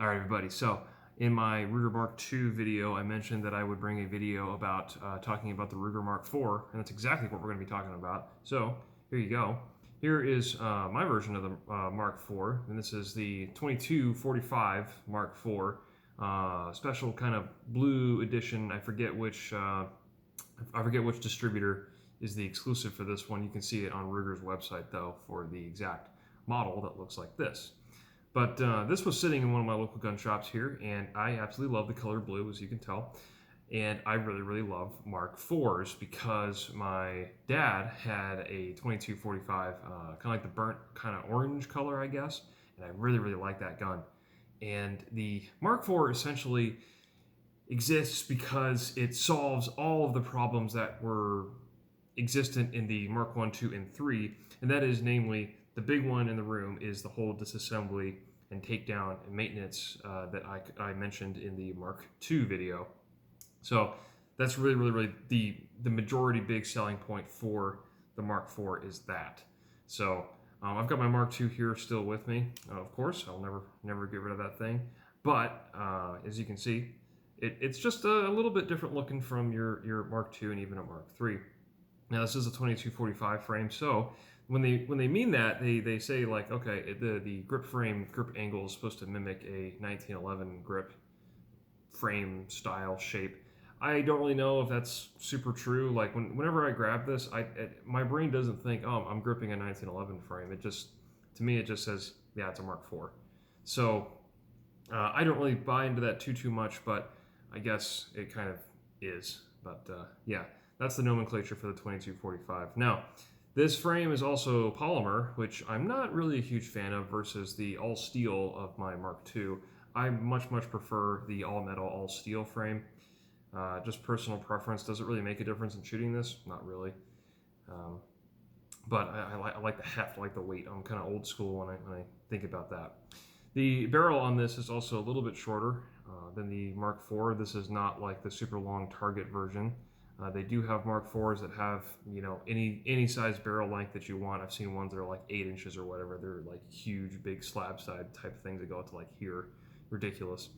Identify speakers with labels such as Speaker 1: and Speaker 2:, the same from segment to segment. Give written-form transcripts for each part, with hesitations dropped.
Speaker 1: All right, everybody. So in my Ruger Mark II video, I mentioned that I would bring a video about talking about the Ruger Mark IV, and that's exactly what we're going to be talking about. So here you go. Here is my version of the Mark IV, and this is the 2245 Mark IV, special kind of blue edition. I forget which distributor is the exclusive for this one. You can see it on Ruger's website though for the exact model that looks like this. But this was sitting in one of my local gun shops here, and I absolutely love the color blue, as you can tell. And I really, really love Mark IVs because my dad had a 2245, kind of like the burnt kind of orange color, I guess. And I really, really like that gun. And the Mark IV essentially exists because it solves all of the problems that were existent in the Mark I, II, and III, and that is namely the big one in the room is the whole disassembly and takedown and maintenance that I mentioned in the Mark II video. So that's really, really, really the majority big selling point for the Mark IV is that. So I've got my Mark II here still with me. Of course, I'll never get rid of that thing. But as you can see, it's just a little bit different looking from your Mark II and even a Mark III. Now this is a 2245 frame, so when they mean that, they say like, okay, the grip angle is supposed to mimic a 1911 grip frame style shape. I don't really know if that's super true. Like whenever I grab this, my brain doesn't think, oh, I'm gripping a 1911 frame. To me, it just says, yeah, it's a Mark IV. So I don't really buy into that too much, but I guess it kind of is. But yeah, that's the nomenclature for the 2245. Now, this frame is also polymer, which I'm not really a huge fan of versus the all steel of my Mark II. I much prefer the all metal, all steel frame. Just personal preference. Does it really make a difference in shooting this? Not really. But I like the heft, I like the weight. I'm kind of old school when I think about that. The barrel on this is also a little bit shorter than the Mark IV. This is not like the super long Target version. They do have Mark IVs that have, any size barrel length that you want. I've seen ones that are like 8 inches or whatever. They're like huge, big slab side type things that go up to like here. Ridiculous.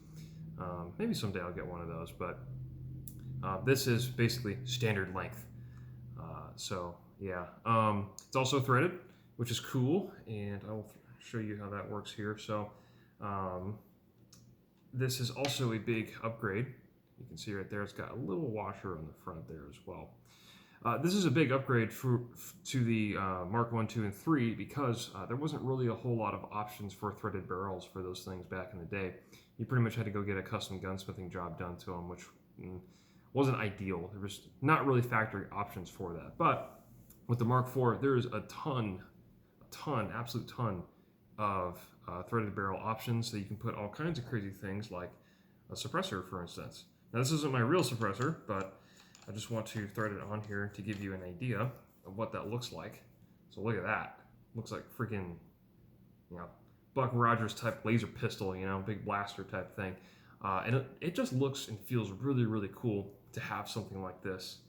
Speaker 1: Maybe someday I'll get one of those, but this is basically standard length. So yeah, it's also threaded, which is cool, and I'll show you how that works here. So this is also a big upgrade. You can see right there, it's got a little washer on the front there as well. This is a big upgrade to the Mark I, II, and III because there wasn't really a whole lot of options for threaded barrels for those things back in the day. You pretty much had to go get a custom gunsmithing job done to them, which wasn't ideal. There was not really factory options for that. But with the Mark IV, there is a absolute ton of threaded barrel options that you can put all kinds of crazy things like a suppressor, for instance. Now this isn't my real suppressor, but I just want to thread it on here to give you an idea of what that looks like. So look at that. Looks like freaking, Buck Rogers type laser pistol, big blaster type thing. And it just looks and feels really, really cool to have something like this,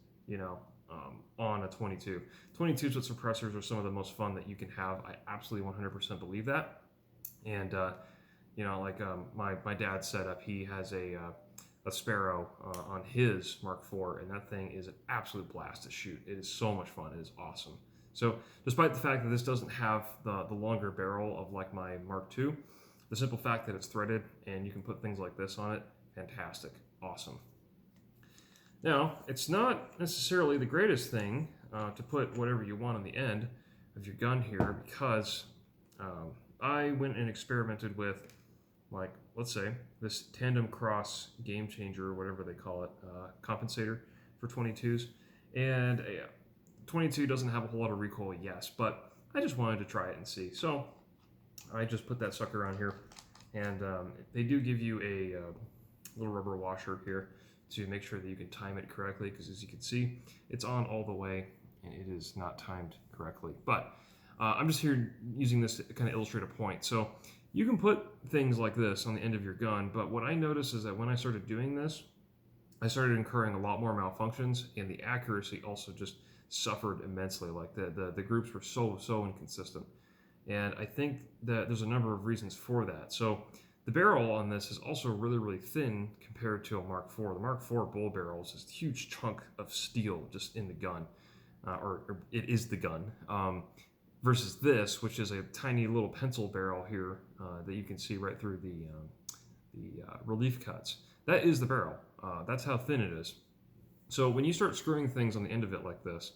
Speaker 1: on a 22. 22s with suppressors are some of the most fun that you can have. I absolutely 100% believe that. And, my dad's setup, he has a Sparrow on his Mark IV, and that thing is an absolute blast to shoot. It is so much fun. It is awesome. So despite the fact that this doesn't have the longer barrel of like my Mark II, the simple fact that it's threaded and you can put things like this on it, fantastic, awesome. Now, it's not necessarily the greatest thing to put whatever you want on the end of your gun here because I went and experimented with, like, let's say, this tandem cross game changer or whatever they call it, compensator for 22s. And 22 doesn't have a whole lot of recoil, yes, but I just wanted to try it and see. So I just put that sucker on here, and they do give you a little rubber washer here to make sure that you can time it correctly, because as you can see, it's on all the way and it is not timed correctly. But I'm just here using this to kind of illustrate a point. So you can put things like this on the end of your gun, but what I noticed is that when I started doing this, I started incurring a lot more malfunctions, and the accuracy also just suffered immensely. Like the groups were so inconsistent. And I think that there's a number of reasons for that. So The barrel on this is also really, really thin compared to a Mark IV. The Mark IV bull barrel is this huge chunk of steel just in the gun, or it is the gun, versus this, which is a tiny little pencil barrel here that you can see right through the relief cuts. That is the barrel. That's how thin it is. So when you start screwing things on the end of it like this,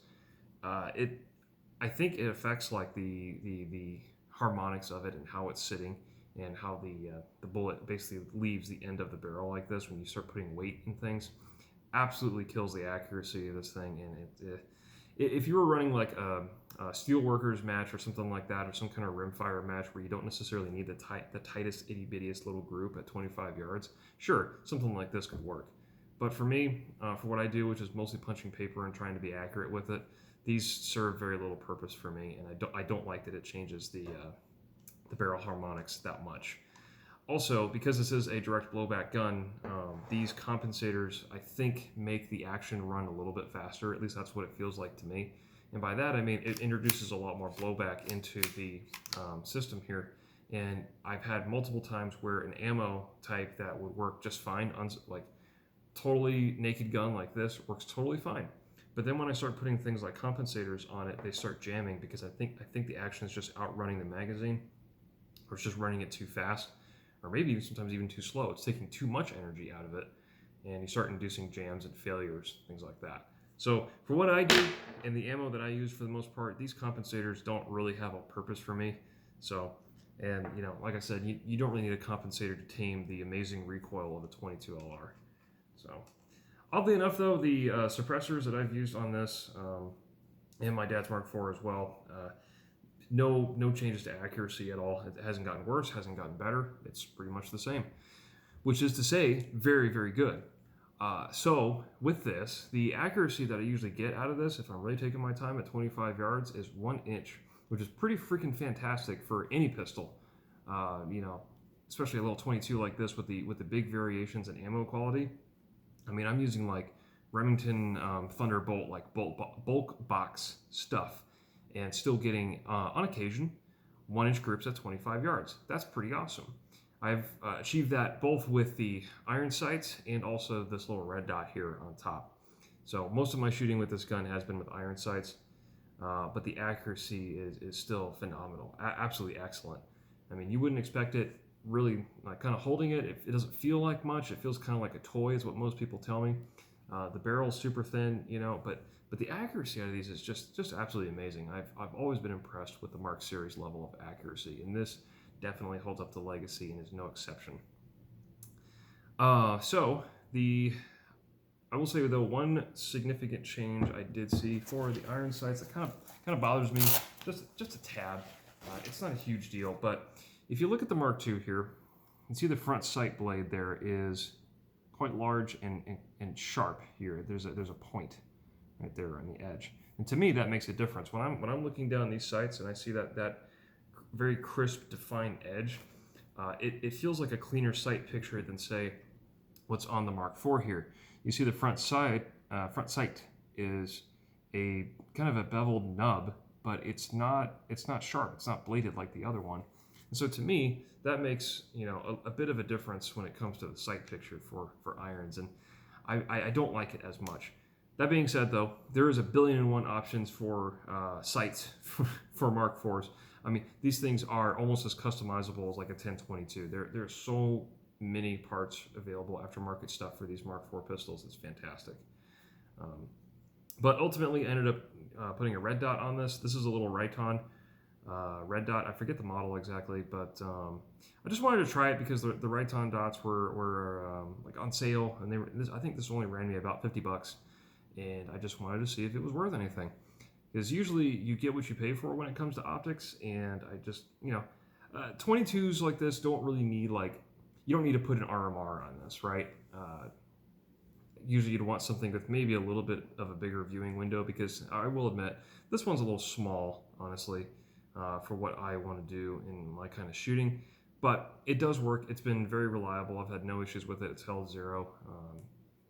Speaker 1: I think it affects like the harmonics of it and how it's sitting, and how the bullet basically leaves the end of the barrel like this when you start putting weight in things. Absolutely kills the accuracy of this thing. And if you were running like a steelworkers match or something like that, or some kind of rimfire match where you don't necessarily need the tightest itty bittiest little group at 25 yards, sure, something like this could work. But for me, for what I do, which is mostly punching paper and trying to be accurate with it, these serve very little purpose for me, and I don't like that it changes the barrel harmonics that much. Also, because this is a direct blowback gun, these compensators, I think, make the action run a little bit faster. At least that's what it feels like to me. And by that, I mean it introduces a lot more blowback into the system here. And I've had multiple times where an ammo type that would work just fine, like totally naked gun like this, works totally fine. But then when I start putting things like compensators on it, they start jamming, because I think the action is just outrunning the magazine, or it's just running it too fast, or maybe sometimes even too slow. It's taking too much energy out of it, and you start inducing jams and failures, things like that. So for what I do and the ammo that I use, for the most part, these compensators don't really have a purpose for me. So, and you know, like I said, you don't really need a compensator to tame the amazing recoil of the 22 LR. So, oddly enough, though, the suppressors that I've used on this, and my dad's Mark IV as well, no changes to accuracy at all. It hasn't gotten worse, hasn't gotten better. It's pretty much the same, which is to say, very, very good. So with this, the accuracy that I usually get out of this, if I'm really taking my time at 25 yards, is 1 inch, which is pretty freaking fantastic for any pistol. You know, especially a little 22 like this with the big variations in ammo quality. I mean, I'm using like Remington Thunderbolt, like bulk box stuff, and still getting, on occasion, 1 inch grips at 25 yards. That's pretty awesome. I've achieved that both with the iron sights and also this little red dot here on top. So most of my shooting with this gun has been with iron sights, but the accuracy is still phenomenal, absolutely excellent. I mean, you wouldn't expect it. Really, like, kind of holding it, it doesn't feel like much. It feels kind of like a toy, is what most people tell me. The barrel's super thin, you know, but the accuracy out of these is just absolutely amazing. I've always been impressed with the Mark series level of accuracy, and this definitely holds up the legacy and is no exception. So I will say, though, one significant change I did see for the iron sights that kind of bothers me just a tad. It's not a huge deal, but if you look at the Mark II here, you can see the front sight blade there is quite large and sharp here. There's a point right there on the edge, and to me that makes a difference. When I'm looking down these sights and I see that very crisp, defined edge, it feels like a cleaner sight picture than, say, what's on the Mark IV here. You see the front sight is a kind of a beveled nub, but it's not sharp. It's not bladed like the other one. And so to me, that makes, you know, a bit of a difference when it comes to the sight picture for irons, and I don't like it as much. That being said, though, there is a billion and one options for sights for Mark IVs. I mean, these things are almost as customizable as like a 1022. There are so many parts available, aftermarket stuff for these Mark IV pistols. It's fantastic. But ultimately, I ended up putting a red dot on this. This is a little Rayton red dot. I forget the model exactly, but I just wanted to try it because the Rayton dots were like on sale, and I think this only ran me about $50, and I just wanted to see if it was worth anything. Because usually you get what you pay for when it comes to optics, and I just, you know, 22s like this don't really need, like, you don't need to put an RMR on this, right? Usually you'd want something with maybe a little bit of a bigger viewing window, because I will admit, this one's a little small, honestly, for what I want to do in my kind of shooting. But it does work. It's been very reliable. I've had no issues with it. It's held zero.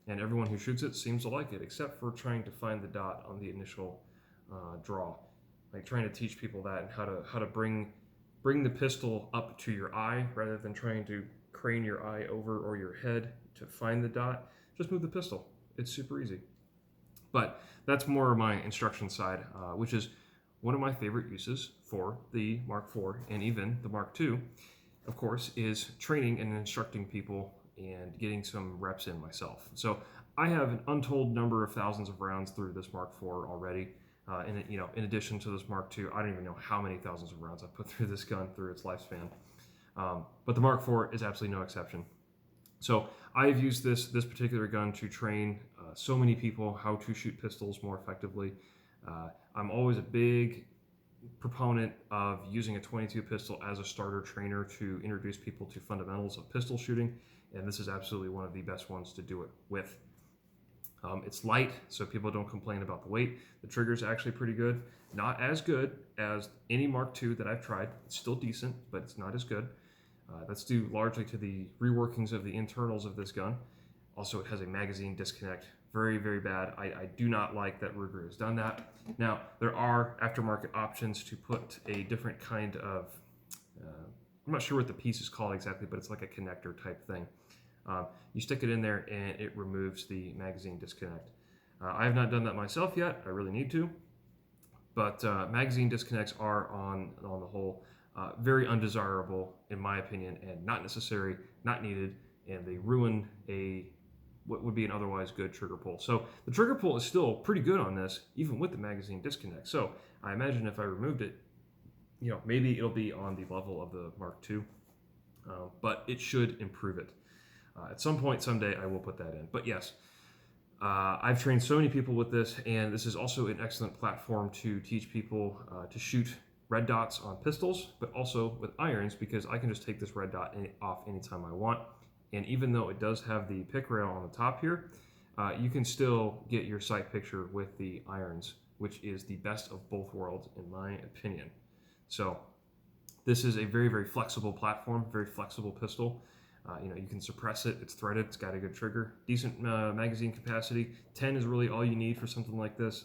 Speaker 1: And everyone who shoots it seems to like it, except for trying to find the dot on the initial draw. Like trying to teach people that and how to bring bring the pistol up to your eye rather than trying to crane your eye over or your head to find the dot. Just move the pistol. It's super easy. But that's more of my instruction side, which is one of my favorite uses for the Mark IV and even the Mark II, of course, is training and instructing people and getting some reps in myself. So I have an untold number of thousands of rounds through this Mark IV already. In addition to this Mark II, I don't even know how many thousands of rounds I've put through this gun through its lifespan. But the Mark IV is absolutely no exception. So I've used this particular gun to train so many people how to shoot pistols more effectively. I'm always a big proponent of using a 22 pistol as a starter trainer to introduce people to fundamentals of pistol shooting, and this is absolutely one of the best ones to do it with. It's light, so people don't complain about the weight. The trigger is actually pretty good. Not as good as any Mark II that I've tried. It's still decent, but it's not as good. That's due largely to the reworkings of the internals of this gun. Also, it has a magazine disconnect. Very, very bad. I do not like that Ruger has done that. Now, there are aftermarket options to put a different kind of, I'm not sure what the piece is called exactly, but it's like a connector type thing. You stick it in there and it removes the magazine disconnect. I have not done that myself yet. I really need to. But magazine disconnects are, on the whole, very undesirable in my opinion, and not necessary, not needed, and they ruin what would be an otherwise good trigger pull. So the trigger pull is still pretty good on this, even with the magazine disconnect. So I imagine if I removed it, maybe it'll be on the level of the Mark II, but it should improve it. At some point, someday, I will put that in. But yes, I've trained so many people with this, and this is also an excellent platform to teach people to shoot red dots on pistols, but also with irons, because I can just take this red dot off anytime I want. And even though it does have the pick rail on the top here, you can still get your sight picture with the irons, which is the best of both worlds in my opinion. So this is a very, very flexible platform, very flexible pistol. You can suppress it, it's threaded, it's got a good trigger, decent magazine capacity. 10 is really all you need for something like this.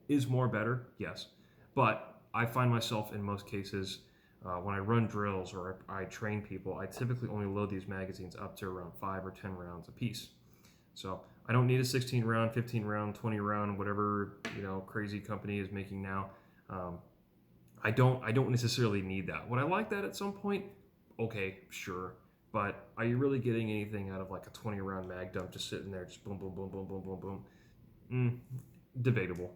Speaker 1: Is more better? Yes. But I find myself in most cases, when I run drills or I train people, I typically only load these magazines up to around 5 or 10 rounds a piece. So I don't need a 16 round, 15 round, 20 round, whatever crazy company is making now. I don't necessarily need that. Would I like that at some point? Okay, sure. But are you really getting anything out of like a 20 round mag dump just sitting there, just boom, boom, boom, boom, boom, boom, boom? Debatable.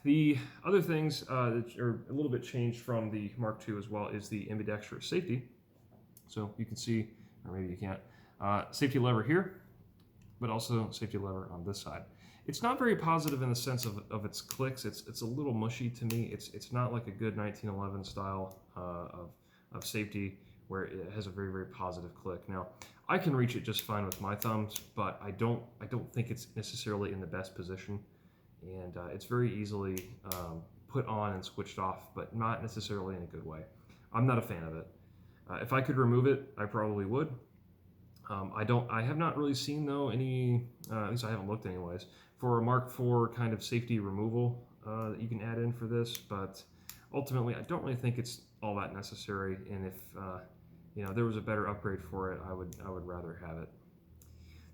Speaker 1: The other things that are a little bit changed from the Mark II as well is the ambidextrous safety. So you can see, or maybe you can't, safety lever here, but also safety lever on this side. It's not very positive in the sense of its clicks. It's a little mushy to me. It's not like a good 1911 style of safety where it has a very, very positive click. Now, I can reach it just fine with my thumbs, but I don't think it's necessarily in the best position. And it's very easily put on and switched off, but not necessarily in a good way. I'm not a fan of it. If I could remove it, I probably would. I have not really seen though any, at least I haven't looked anyways, for a Mark IV kind of safety removal that you can add in for this, but ultimately I don't really think it's all that necessary, and if there was a better upgrade for it, I would rather have it.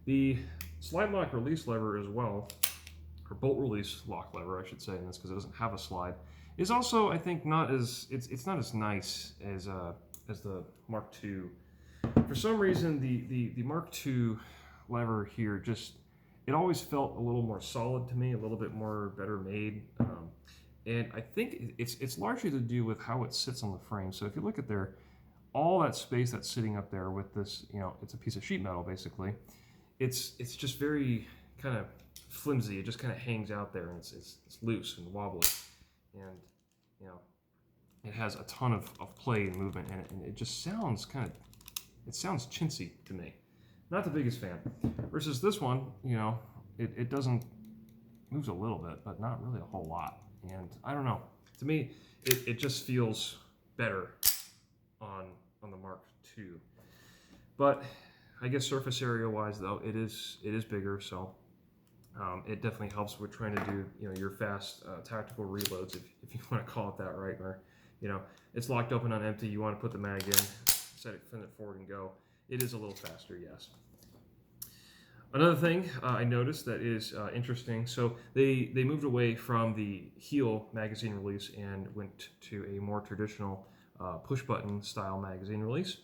Speaker 1: The slide lock release lever as well, or bolt release lock lever I should say in this, because it doesn't have a slide, is also, I think, not as it's not as nice as the Mark II. For some reason, the Mark II lever here it always felt a little more solid to me, a little bit more better made, and I think it's largely to do with how it sits on the frame. So if you look at there, all that space that's sitting up there with this, it's a piece of sheet metal basically. It's just very kind of flimsy. It just kind of hangs out there, and it's loose and wobbly, and it has a ton of play and movement in it, and it just sounds it sounds chintzy to me. Not the biggest fan. Versus this one, it doesn't, moves a little bit, but not really a whole lot. And I don't know. To me, it just feels better on the Mark II. But I guess surface area wise though, it is bigger, so it definitely helps with trying to do your fast tactical reloads, if you want to call it that, right? Or you know, it's locked open on empty, you want to put the mag in, set it forward and go. It is a little faster, yes. Another thing I noticed that is interesting, so they moved away from the heel magazine release and went to a more traditional push-button style magazine release.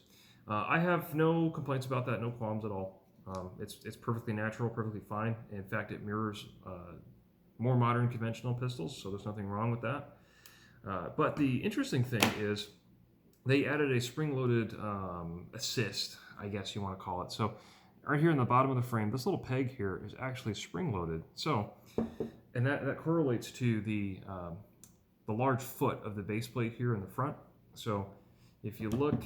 Speaker 1: I have no complaints about that, no qualms at all. It's perfectly natural, perfectly fine. In fact, it mirrors more modern conventional pistols, so there's nothing wrong with that. But the interesting thing is they added a spring-loaded assist, I guess you want to call it. So right here in the bottom of the frame, this little peg here is actually spring-loaded. So, and that correlates to the large foot of the base plate here in the front. So if you look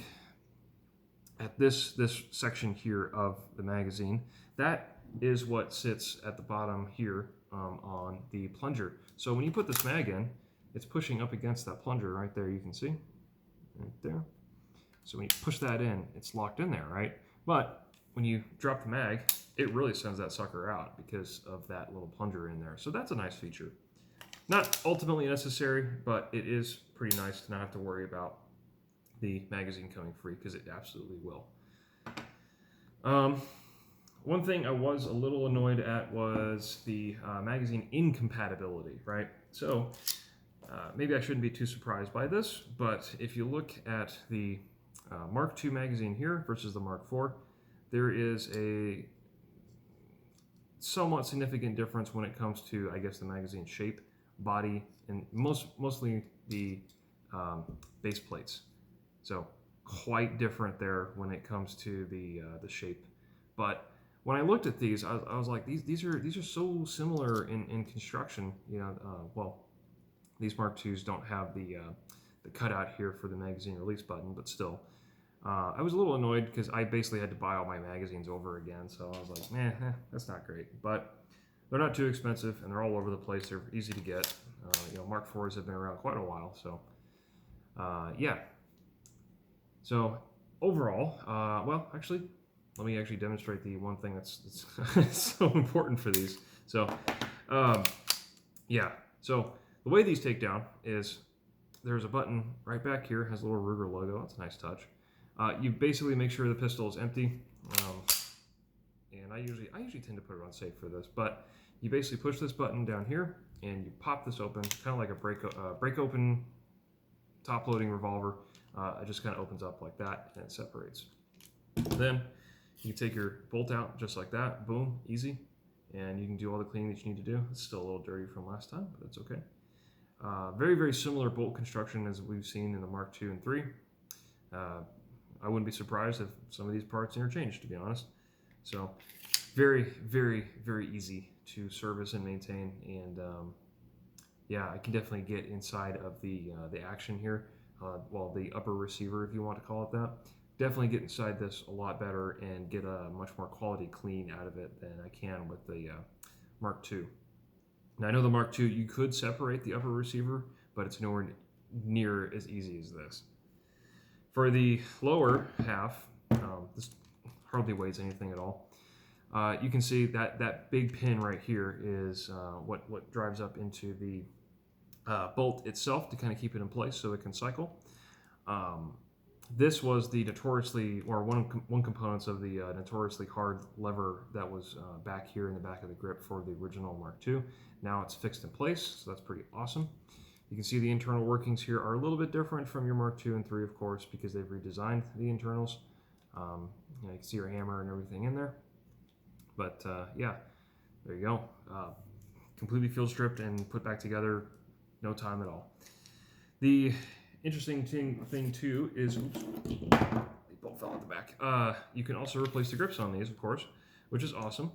Speaker 1: at this section here of the magazine, that is what sits at the bottom here on the plunger. So when you put this mag in, it's pushing up against that plunger right there, you can see, right there. So when you push that in, it's locked in there, right? But when you drop the mag, it really sends that sucker out because of that little plunger in there. So that's a nice feature. Not ultimately necessary, but it is pretty nice to not have to worry about the magazine coming free, because it absolutely will. One thing I was a little annoyed at was the magazine incompatibility, right? So maybe I shouldn't be too surprised by this, but if you look at the Mark II magazine here versus the Mark IV, there is a somewhat significant difference when it comes to, I guess, the magazine shape, body, and mostly the base plates. So quite different there when it comes to the shape. But when I looked at these, I was like, these are so similar in construction. You know, well, these Mark IIs don't have the cutout here for the magazine release button, but still. I was a little annoyed because I basically had to buy all my magazines over again, so I was like, that's not great. But they're not too expensive, and they're all over the place. They're easy to get. You know, Mark IVs have been around quite a while, so yeah. So overall, well, actually, let me actually demonstrate the one thing that's so important for these. So yeah, so the way these take down is there's a button right back here, has a little Ruger logo. That's a nice touch. You basically make sure the pistol is empty, and I usually tend to put it on safe for this, but you basically push this button down here and you pop this open, kind of like a break open top loading revolver. It just kind of opens up like that and it separates. Then you take your bolt out just like that, boom, easy, and you can do all the cleaning that you need to do. It's still a little dirty from last time, but that's okay. Very, very similar bolt construction as we've seen in the Mark II and III. I wouldn't be surprised if some of these parts interchanged, to be honest. So very, very, very easy to service and maintain, and yeah, I can definitely get inside of the action here. Well, the upper receiver, if you want to call it that. Definitely get inside this a lot better and get a much more quality clean out of it than I can with the Mark II. Now, I know the Mark II, you could separate the upper receiver, but it's nowhere near as easy as this. For the lower half, this hardly weighs anything at all. You can see that big pin right here is what drives up into the bolt itself to kind of keep it in place so it can cycle. This was the notoriously, or one components of the notoriously hard lever that was back here in the back of the grip for the original Mark II. Now it's fixed in place, so that's pretty awesome. You can see the internal workings here are a little bit different from your Mark II and III, of course, because they've redesigned the internals. You know, you can see your hammer and everything in there. But yeah, there you go. Completely field stripped and put back together, no time at all. The interesting thing too is, oops, they both fell out the back. You can also replace the grips on these, of course, which is awesome.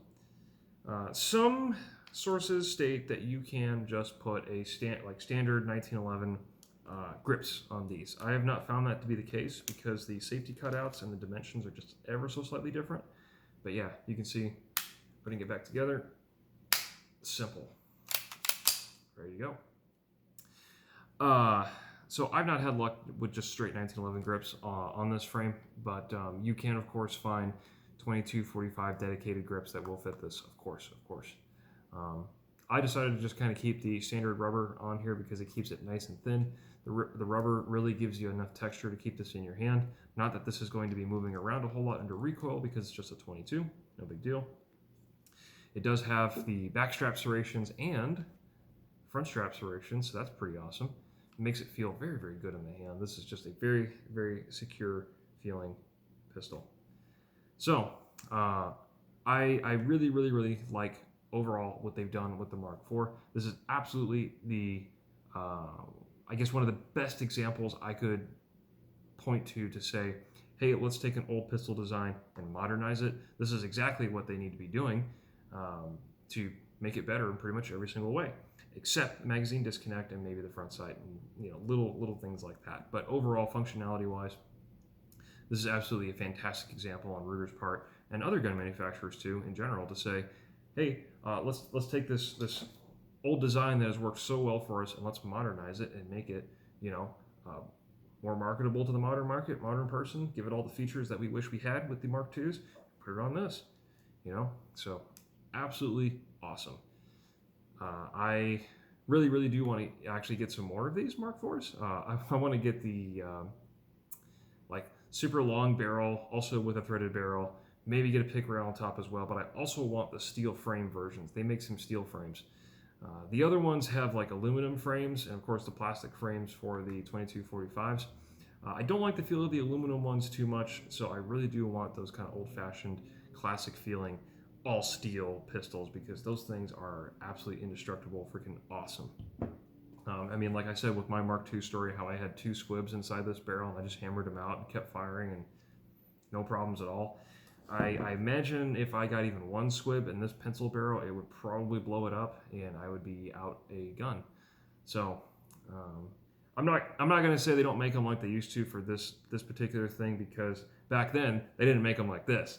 Speaker 1: Some sources state that you can just put a standard 1911 grips on these. I have not found that to be the case because the safety cutouts and the dimensions are just ever so slightly different. But yeah, you can see putting it back together, simple. Ready to go. So I've not had luck with just straight 1911 grips on this frame, but you can of course find 2245 dedicated grips that will fit this, of course. I decided to just kind of keep the standard rubber on here because it keeps it nice and thin. The rubber really gives you enough texture to keep this in your hand. Not that this is going to be moving around a whole lot under recoil because it's just a 22, no big deal. It does have the back strap serrations and front strap serrations, so that's pretty awesome. It makes it feel very, very good in the hand. This is just a very, very secure feeling pistol. So I really, really, really like overall what they've done with the Mark IV. This is absolutely the, I guess one of the best examples I could point to say, hey, let's take an old pistol design and modernize it. This is exactly what they need to be doing to make it better in pretty much every single way, except magazine disconnect and maybe the front sight and little things like that. But overall, functionality-wise, this is absolutely a fantastic example on Ruger's part and other gun manufacturers too in general to say, hey, let's take this old design that has worked so well for us and let's modernize it and make it more marketable to the modern market, modern person. Give it all the features that we wish we had with the Mark IIs. Put it on this, So absolutely awesome. I really, really do want to actually get some more of these Mark IVs. I want to get the like super long barrel, also with a threaded barrel. Maybe get a pick rail on top as well, but I also want the steel frame versions. They make some steel frames. The other ones have like aluminum frames and of course the plastic frames for the 2245s. I don't like the feel of the aluminum ones too much, so I really do want those kind of old-fashioned, classic feeling, all steel pistols because those things are absolutely indestructible, freaking awesome. I mean, like I said with my Mark II story, how I had 2 squibs inside this barrel and I just hammered them out and kept firing and no problems at all. I imagine if I got even 1 squib in this pencil barrel, it would probably blow it up and I would be out a gun. So I'm not going to say they don't make them like they used to for this particular thing because back then they didn't make them like this,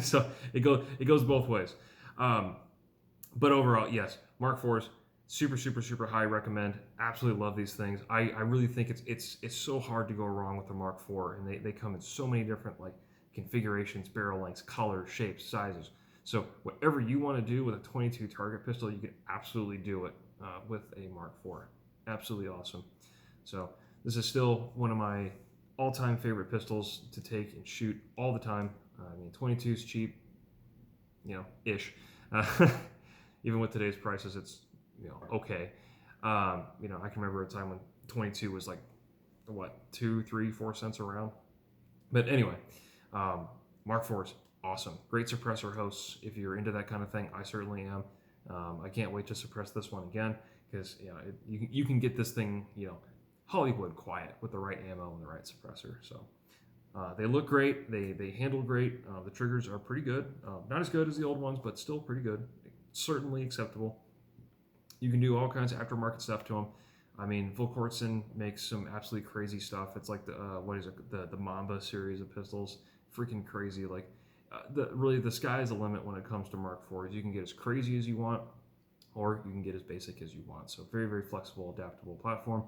Speaker 1: So it goes both ways. But overall, yes, Mark IVs, super, super, super high recommend. Absolutely love these things. I really think it's so hard to go wrong with the Mark IV, and they come in so many different configurations, barrel lengths, colors, shapes, sizes. So whatever you want to do with a 22 target pistol, you can absolutely do it with a Mark IV. Absolutely awesome. So this is still one of my all-time favorite pistols to take and shoot all the time. I mean, 22 is cheap, ish. Even with today's prices, it's okay. I can remember a time when 22 was like what 2, 3, 4 cents around. But anyway, Mark IV's awesome. Great suppressor hosts. If you're into that kind of thing, I certainly am. I can't wait to suppress this one again because you can get this thing Hollywood quiet with the right ammo and the right suppressor. So they look great. They handle great. The triggers are pretty good. Not as good as the old ones, but still pretty good. Certainly acceptable. You can do all kinds of aftermarket stuff to them. I mean, Volquartzen makes some absolutely crazy stuff. It's like the Mamba series of pistols. Freaking crazy. Really the sky is the limit when it comes to Mark IVs. You can get as crazy as you want, or you can get as basic as you want. So very, very flexible, adaptable platform.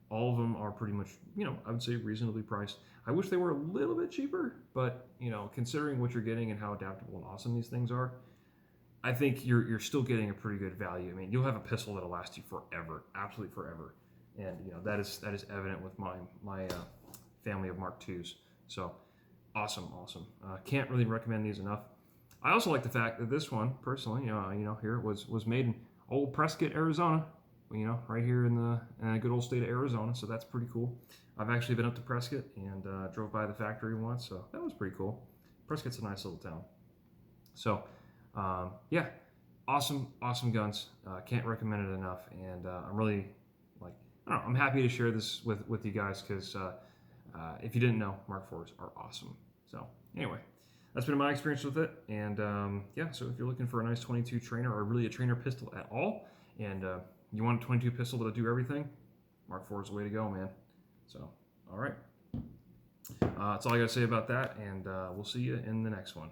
Speaker 1: All of them are pretty much, I would say reasonably priced. I wish they were a little bit cheaper, but considering what you're getting and how adaptable and awesome these things are, I think you're still getting a pretty good value. I mean, you'll have a pistol that'll last you forever, absolutely forever, and that is evident with my family of Mark IIs. So awesome. Can't really recommend these enough. I also like the fact that this one, personally, here was made in old Prescott, Arizona. Right here in the good old state of Arizona. So that's pretty cool. I've actually been up to Prescott and drove by the factory once, so that was pretty cool. Prescott's a nice little town. So yeah, awesome guns. Can't recommend it enough, and I'm really I'm happy to share this with you guys because if you didn't know, Mark IVs are awesome. So anyway, that's been my experience with it, and yeah. So if you're looking for a nice 22 trainer or really a trainer pistol at all, and you want a 22 pistol that'll do everything, Mark IV is the way to go, man. So, all right. That's all I got to say about that, and we'll see you in the next one.